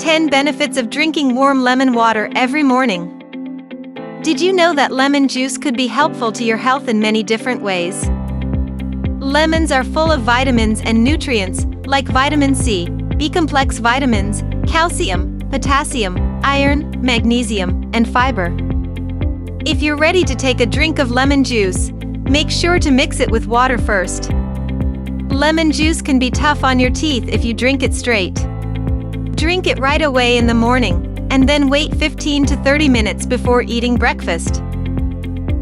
10 benefits of drinking warm lemon water every morning. Did you know that lemon juice could be helpful to your health in many different ways? Lemons are full of vitamins and nutrients, like vitamin C, B-complex vitamins, calcium, potassium, iron, magnesium, and fiber. If you're ready to take a drink of lemon juice, make sure to mix it with water first. Lemon juice can be tough on your teeth if you drink it straight. Drink it right away in the morning, and then wait 15 to 30 minutes before eating breakfast.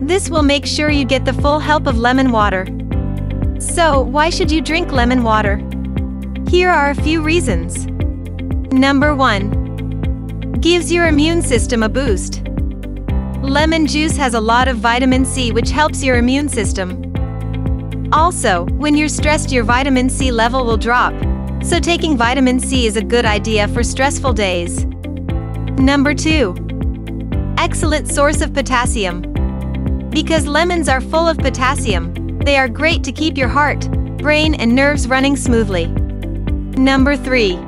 This will make sure you get the full help of lemon water. So, why should you drink lemon water? Here are a few reasons. Number 1. Gives your immune system a boost. Lemon juice has a lot of vitamin C, which helps your immune system. Also, when you're stressed, your vitamin C level will drop, so taking vitamin C is a good idea for stressful days. Number 2. Excellent source of potassium. Because lemons are full of potassium, they are great to keep your heart, brain, and nerves running smoothly. Number 3.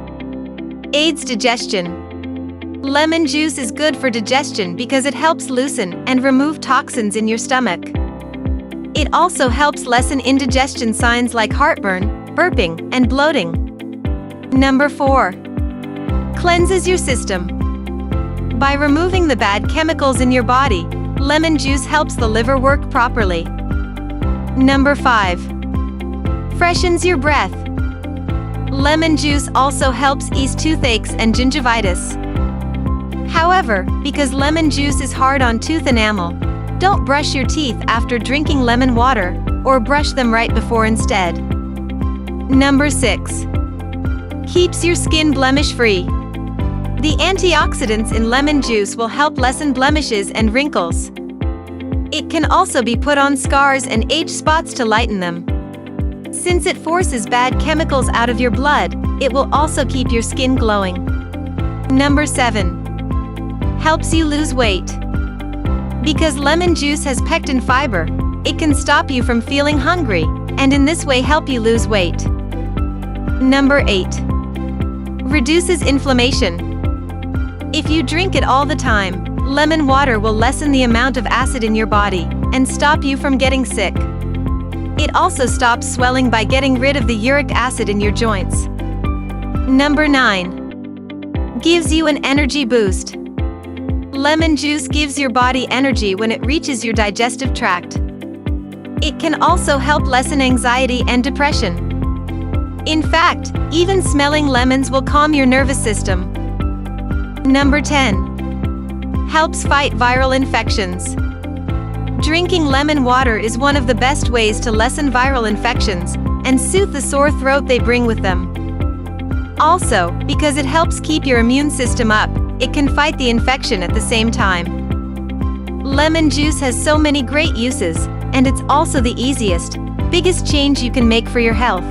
Aids digestion. Lemon juice is good for digestion because it helps loosen and remove toxins in your stomach. It also helps lessen indigestion signs like heartburn, burping, and bloating. Number 4. Cleanses your system. By removing the bad chemicals in your body, lemon juice helps the liver work properly. Number 5. Freshens your breath. Lemon juice also helps ease toothaches and gingivitis. However, because lemon juice is hard on tooth enamel, don't brush your teeth after drinking lemon water, or brush them right before instead. Number 6. Keeps your skin blemish-free. The antioxidants in lemon juice will help lessen blemishes and wrinkles. It can also be put on scars and age spots to lighten them. Since it forces bad chemicals out of your blood, it will also keep your skin glowing. Number 7. Helps you lose weight. Because lemon juice has pectin fiber, it can stop you from feeling hungry, and in this way help you lose weight. Number 8. Reduces inflammation. If you drink it all the time, lemon water will lessen the amount of acid in your body and stop you from getting sick. It also stops swelling by getting rid of the uric acid in your joints. Number 9. Gives you an energy boost. Lemon juice gives your body energy when it reaches your digestive tract. It can also help lessen anxiety and depression. In fact, even smelling lemons will calm your nervous system. Number 10. Helps fight viral infections. Drinking lemon water is one of the best ways to lessen viral infections and soothe the sore throat they bring with them. Also, because it helps keep your immune system up, it can fight the infection at the same time. Lemon juice has so many great uses, and it's also the easiest, biggest change you can make for your health.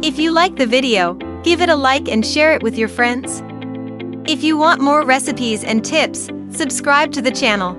If you like the video, give it a like and share it with your friends. If you want more recipes and tips, subscribe to the channel.